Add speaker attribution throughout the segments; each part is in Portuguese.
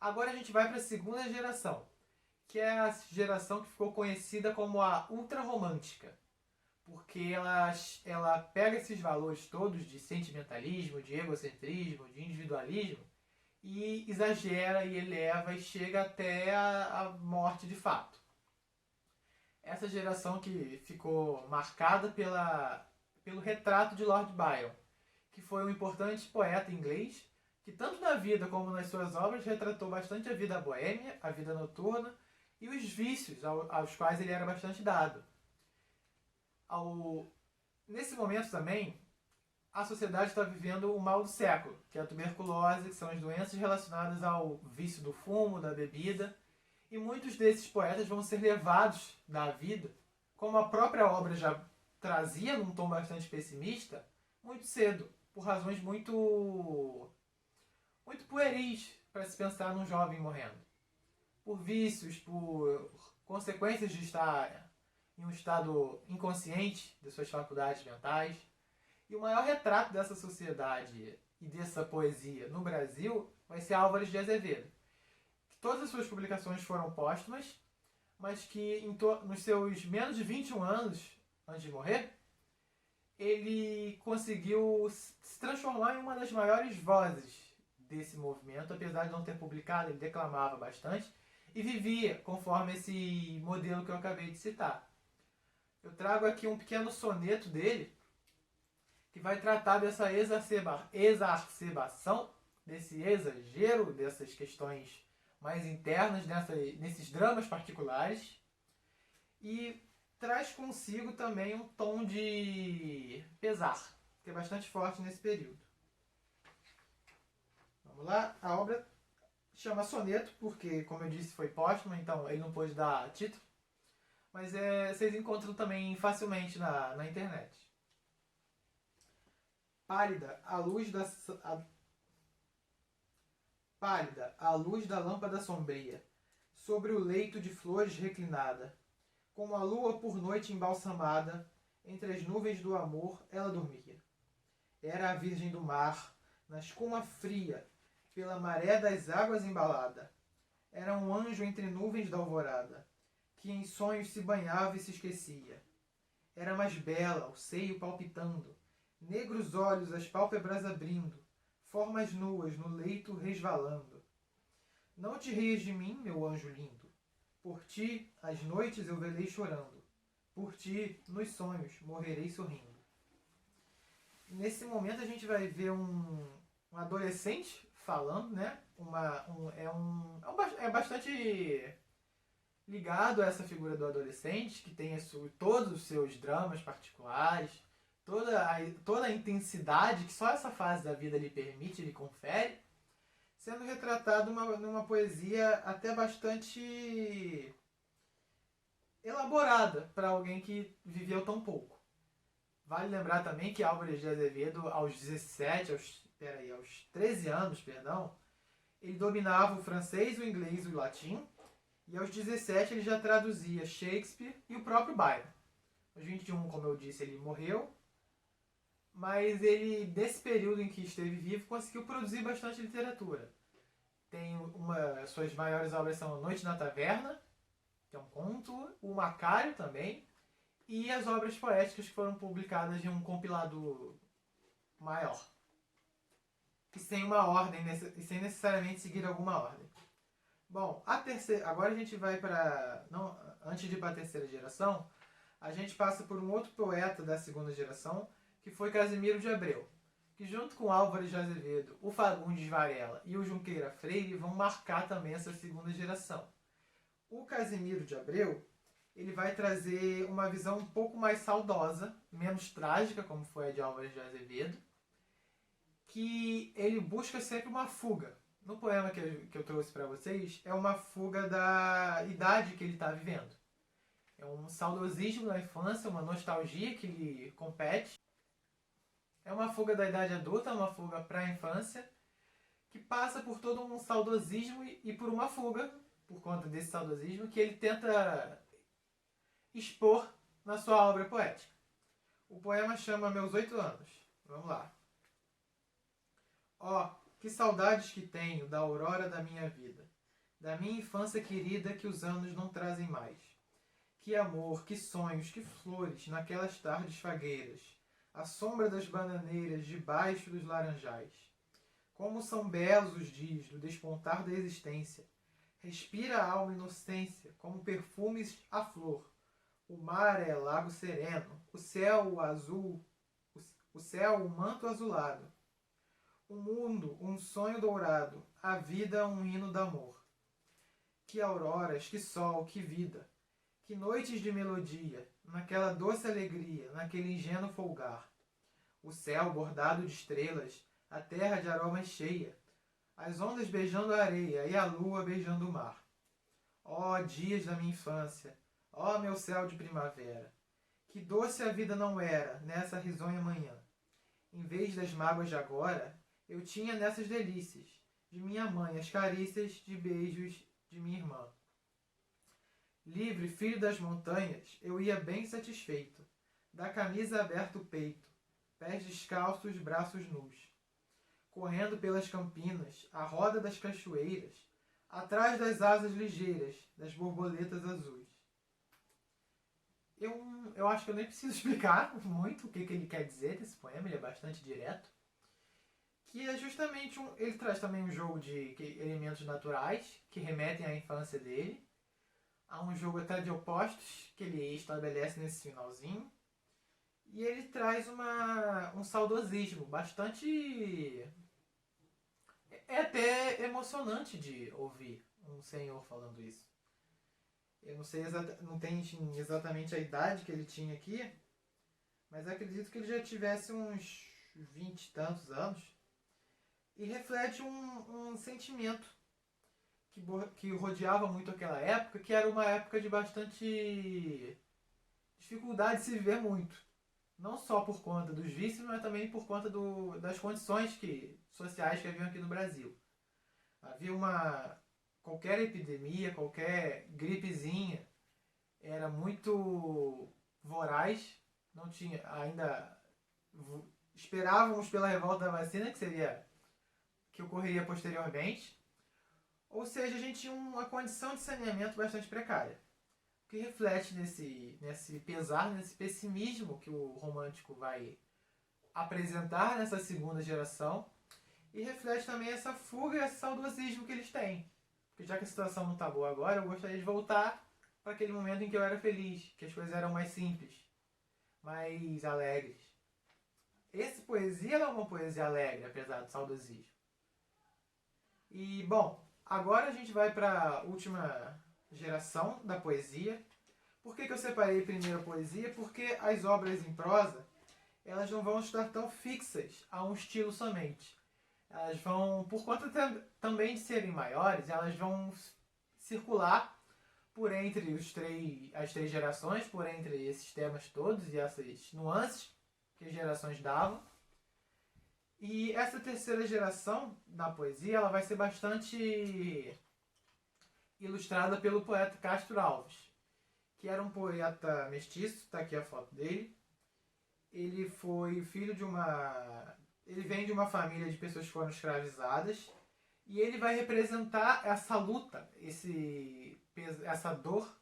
Speaker 1: Agora a gente vai para a segunda geração, que é a geração que ficou conhecida como a ultrarromântica, porque ela pega esses valores todos de sentimentalismo, de egocentrismo, de individualismo e exagera e eleva e chega até a morte de fato. Essa geração que ficou marcada pelo retrato de Lord Byron, que foi um importante poeta inglês que tanto na vida como nas suas obras retratou bastante a vida boêmia, a vida noturna e os vícios aos quais ele era bastante dado. Nesse momento também, a sociedade está vivendo o mal do século, que é a tuberculose, que são as doenças relacionadas ao vício do fumo, da bebida, e muitos desses poetas vão ser levados da vida, como a própria obra já trazia num tom bastante pessimista, muito cedo, por razões muito pueris para se pensar num jovem morrendo. Por vícios, por consequências de estar em um estado inconsciente de suas faculdades mentais. E o maior retrato dessa sociedade e dessa poesia no Brasil vai ser Álvares de Azevedo. Que todas as suas publicações foram póstumas, mas que nos seus menos de 21 anos antes de morrer, ele conseguiu se transformar em uma das maiores vozes desse movimento. Apesar de não ter publicado, ele declamava bastante e vivia conforme esse modelo que eu acabei de citar. Eu trago aqui um pequeno soneto dele que vai tratar dessa exacerbação, desse exagero, dessas questões mais internas, nesses dramas particulares, e traz consigo também um tom de pesar, que é bastante forte nesse período. Vamos lá, a obra chama Soneto, porque, como eu disse, foi póstuma, então ele não pôde dar título, mas vocês encontram também facilmente na internet. Pálida, a luz da lâmpada sombria, sobre o leito de flores reclinada, como a lua por noite embalsamada, entre as nuvens do amor ela dormia. Era a virgem do mar, na escuma fria, pela maré das águas embalada. Era um anjo entre nuvens da alvorada, que em sonhos se banhava e se esquecia. Era mais bela, o seio palpitando, negros olhos as pálpebras abrindo, formas nuas no leito resvalando. Não te rias de mim, meu anjo lindo. Por ti, às noites eu velei chorando. Por ti, nos sonhos, morrerei sorrindo. Nesse momento a gente vai ver um adolescente falando, né? É bastante ligado a essa figura do adolescente, que tem todos os seus dramas particulares, toda a intensidade que só essa fase da vida lhe permite, lhe confere, sendo retratado numa poesia até bastante elaborada para alguém que viveu tão pouco. Vale lembrar também que Álvares de Azevedo, aos 13 anos, ele dominava o francês, o inglês e o latim, e aos 17 ele já traduzia Shakespeare e o próprio Byron. Aos 21, como eu disse, ele morreu, mas ele, nesse período em que esteve vivo, conseguiu produzir bastante literatura. Suas maiores obras são Noite na Taverna, que é um conto, o Macário também, e as obras poéticas que foram publicadas em um compilado maior. E sem uma ordem, e sem necessariamente seguir alguma ordem. Bom, agora a gente vai para... Antes de ir para a terceira geração, a gente passa por um outro poeta da segunda geração, que foi Casimiro de Abreu, que junto com Álvares de Azevedo, o Fagundes Varela e o Junqueira Freire vão marcar também essa segunda geração. O Casimiro de Abreu, ele vai trazer uma visão um pouco mais saudosa, menos trágica, como foi a de Álvares de Azevedo, que ele busca sempre uma fuga. No poema que eu trouxe para vocês, é uma fuga da idade que ele está vivendo. É um saudosismo da infância, uma nostalgia que lhe compete. É uma fuga da idade adulta, uma fuga para a infância, que passa por todo um saudosismo e por uma fuga, por conta desse saudosismo, que ele tenta expor na sua obra poética. O poema chama Meus 8 anos. Vamos lá. Ó, que saudades que tenho da aurora da minha vida, da minha infância querida que os anos não trazem mais. Que amor, que sonhos, que flores naquelas tardes fagueiras, à sombra das bananeiras, debaixo dos laranjais. Como são belos os dias do despontar da existência. Respira a alma inocência, como perfumes à flor. O mar é lago sereno, o céu o azul, o céu o manto azulado. O mundo, um sonho dourado, a vida um hino d'amor. Que auroras, que sol, que vida, que noites de melodia, naquela doce alegria, naquele ingênuo folgar. O céu bordado de estrelas, a terra de aromas cheia, as ondas beijando a areia e a lua beijando o mar. Ó dias da minha infância, ó meu céu de primavera, que doce a vida não era nessa risonha manhã. Em vez das mágoas de agora, eu tinha nessas delícias, de minha mãe as carícias de beijos de minha irmã. Livre, filho das montanhas, eu ia bem satisfeito, da camisa aberta o peito, pés descalços, braços nus. Correndo pelas campinas, à roda das cachoeiras, atrás das asas ligeiras, das borboletas azuis. Eu acho que eu nem preciso explicar muito o que ele quer dizer desse poema, ele é bastante direto. Que é justamente ele traz também um jogo de elementos naturais que remetem à infância dele. Há um jogo até de opostos que ele estabelece nesse finalzinho. E ele traz um saudosismo bastante... É até emocionante de ouvir um senhor falando isso. Eu não sei não tem exatamente a idade que ele tinha aqui, mas acredito que ele já tivesse uns 20 e tantos anos. E reflete um sentimento que rodeava muito aquela época, que era uma época de bastante dificuldade de se viver muito. Não só por conta dos vícios, mas também por conta das condições sociais que haviam aqui no Brasil. Havia qualquer epidemia, qualquer gripezinha, era muito voraz, não tinha ainda... Esperávamos pela revolta da vacina, que ocorreria posteriormente. Ou seja, a gente tinha uma condição de saneamento bastante precária. O que reflete nesse pesar, nesse pessimismo que o romântico vai apresentar nessa segunda geração. E reflete também essa fuga e esse saudosismo que eles têm. Porque já que a situação não está boa agora, eu gostaria de voltar para aquele momento em que eu era feliz, que as coisas eram mais simples, mais alegres. Essa poesia é uma poesia alegre, apesar do saudosismo. E, bom, agora a gente vai para a última geração da poesia. Por que eu separei primeiro a poesia? Porque as obras em prosa, elas não vão estar tão fixas a um estilo somente. Elas vão, por conta também de serem maiores, elas vão circular por entre as três gerações, por entre esses temas todos e essas nuances que as gerações davam. E essa terceira geração da poesia, ela vai ser bastante ilustrada pelo poeta Castro Alves, que era um poeta mestiço, está aqui a foto dele. Ele foi filho de ele vem de uma família de pessoas que foram escravizadas, e ele vai representar essa luta, essa dor,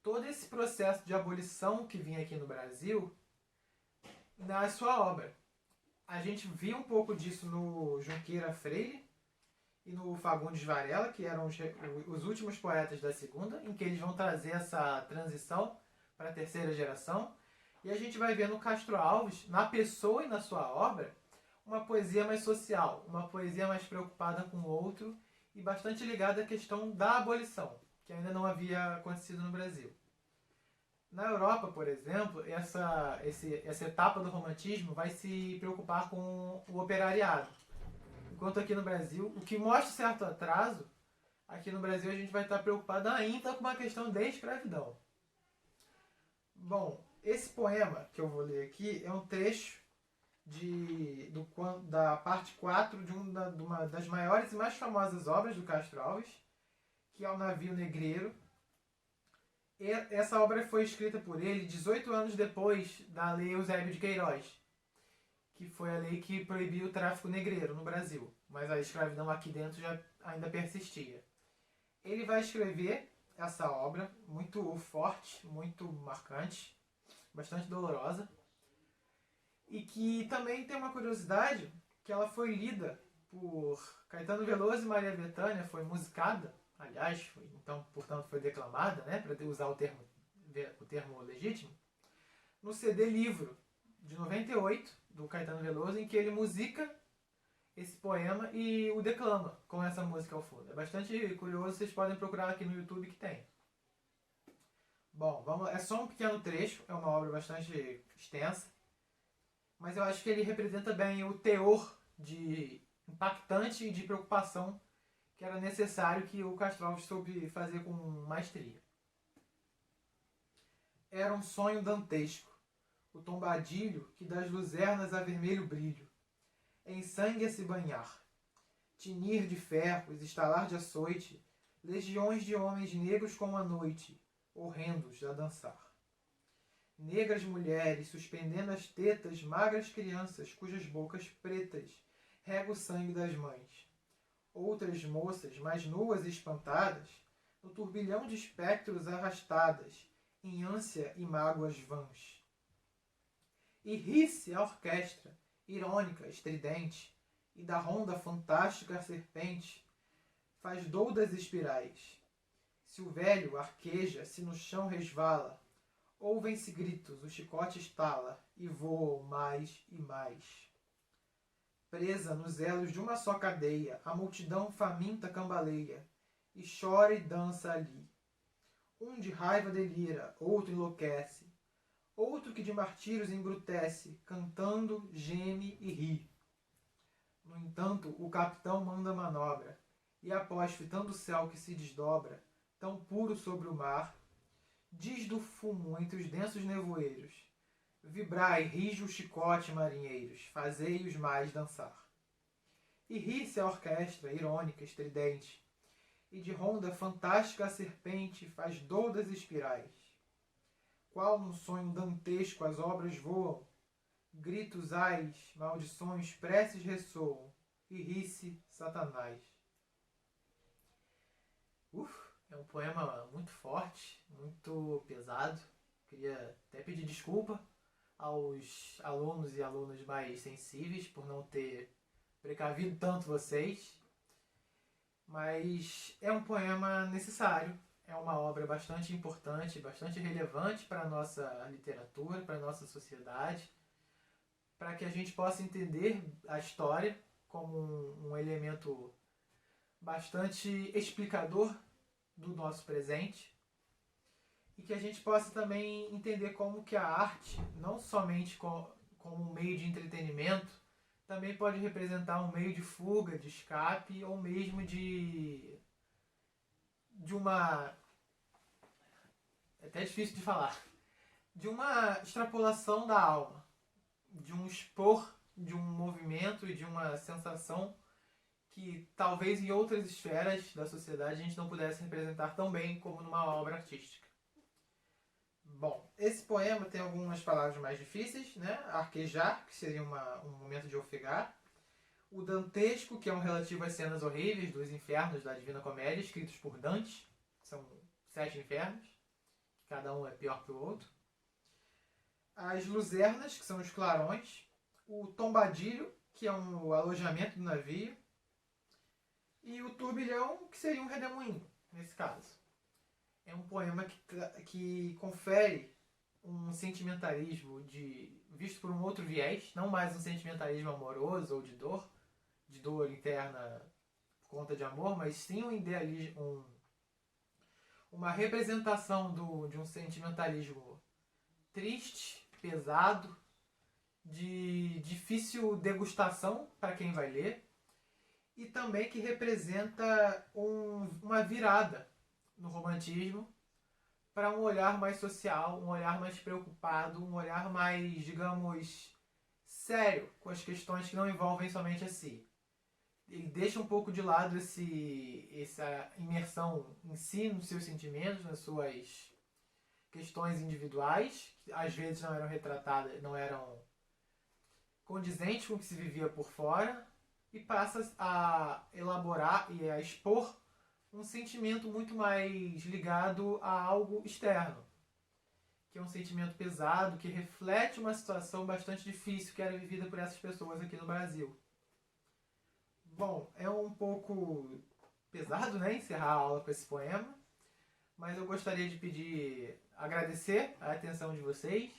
Speaker 1: todo esse processo de abolição que vinha aqui no Brasil na sua obra. A gente viu um pouco disso no Junqueira Freire e no Fagundes Varela, que eram os últimos poetas da segunda, em que eles vão trazer essa transição para a terceira geração. E a gente vai ver no Castro Alves, na pessoa e na sua obra, uma poesia mais social, uma poesia mais preocupada com o outro e bastante ligada à questão da abolição, que ainda não havia acontecido no Brasil. Na Europa, por exemplo, essa etapa do romantismo vai se preocupar com o operariado. Enquanto aqui no Brasil, o que mostra certo atraso, aqui no Brasil a gente vai estar preocupado ainda com a questão da escravidão. Bom, esse poema que eu vou ler aqui é um trecho da parte 4 de uma das maiores e mais famosas obras do Castro Alves, que é O Navio Negreiro. Essa obra foi escrita por ele 18 anos depois da Lei Eusébio de Queiroz, que foi a lei que proibiu o tráfico negreiro no Brasil, mas a escravidão aqui dentro já ainda persistia. Ele vai escrever essa obra muito forte, muito marcante, bastante dolorosa, e que também tem uma curiosidade que ela foi lida por Caetano Veloso e Maria Bethânia, foi musicada, aliás, então, portanto, foi declamada, né, para usar o termo legítimo, no CD Livro, de 98, do Caetano Veloso, em que ele musica esse poema e o declama com essa música ao fundo. É bastante curioso, vocês podem procurar aqui no YouTube que tem. Bom, é só um pequeno trecho, é uma obra bastante extensa, mas eu acho que ele representa bem o teor de impactante e de preocupação que era necessário que o Castro soube fazer com maestria. Era um sonho dantesco, o tombadilho que das luzernas a vermelho brilho, em sangue a se banhar, tinir de ferros, estalar de açoite, legiões de homens negros como a noite, horrendos a dançar. Negras mulheres suspendendo as tetas, magras crianças cujas bocas pretas rega o sangue das mães. Outras moças, mais nuas e espantadas, no turbilhão de espectros arrastadas, em ânsia e mágoas vãs. E ri-se a orquestra, irônica, estridente, e da ronda fantástica a serpente faz doudas espirais. Se o velho arqueja, se no chão resvala, ouvem-se gritos, o chicote estala, e voam mais e mais. Presa nos elos de uma só cadeia, a multidão faminta cambaleia, e chora e dança ali. Um de raiva delira, outro enlouquece, outro que de martírios embrutece, cantando, geme e ri. No entanto, o capitão manda manobra, e após fitando o céu que se desdobra, tão puro sobre o mar, diz do fumo entre os densos nevoeiros: vibrai, rijo o chicote, marinheiros, fazei-os mais dançar. E ri-se a orquestra, irônica, estridente, e de ronda fantástica a serpente faz doudas espirais. Qual num sonho dantesco as obras voam, gritos ais, maldições, preces ressoam, e ri-se Satanás. É um poema muito forte, muito pesado. Queria até pedir desculpa aos alunos e alunas mais sensíveis por não ter precavido tanto vocês. Mas é um poema necessário, é uma obra bastante importante, bastante relevante para a nossa literatura, para a nossa sociedade, para que a gente possa entender a história como um elemento bastante explicador do nosso presente e que a gente possa também entender como que a arte, não somente como um meio de entretenimento, também pode representar um meio de fuga, de escape ou mesmo de uma... é até difícil de falar. De uma extrapolação da alma, de um expor de um movimento e de uma sensação que talvez em outras esferas da sociedade a gente não pudesse representar tão bem como numa obra artística. Bom, esse poema tem algumas palavras mais difíceis, né? Arquejar, que seria um momento de ofegar. O dantesco, que é um relativo às cenas horríveis dos infernos da Divina Comédia, escritos por Dante. São 7 infernos, cada um é pior que o outro. As luzernas, que são os clarões. O tombadilho, que é o alojamento do navio. E o turbilhão, que seria um redemoinho, nesse caso. É um poema que confere um sentimentalismo visto por um outro viés, não mais um sentimentalismo amoroso ou de dor interna por conta de amor, mas sim um idealismo, uma representação de um sentimentalismo triste, pesado, de difícil degustação para quem vai ler, e também que representa uma virada no romantismo para um olhar mais social, um olhar mais preocupado, um olhar mais, digamos, sério com as questões que não envolvem somente a si. Ele deixa um pouco de lado essa imersão em si, nos seus sentimentos, nas suas questões individuais, que às vezes não eram retratadas, não eram condizentes com o que se vivia por fora, e passa a elaborar e a expor um sentimento muito mais ligado a algo externo, que é um sentimento pesado, que reflete uma situação bastante difícil que era vivida por essas pessoas aqui no Brasil. Bom, é um pouco pesado, né, encerrar a aula com esse poema, mas eu gostaria de agradecer a atenção de vocês,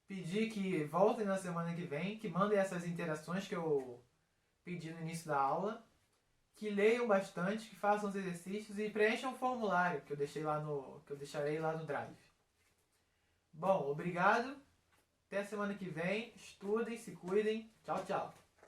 Speaker 1: pedir que voltem na semana que vem, que mandem essas interações que eu pedi no início da aula, que leiam bastante, que façam os exercícios e preencham o formulário que eu deixarei lá no Drive. Bom, obrigado. Até a semana que vem. Estudem, se cuidem. Tchau, tchau.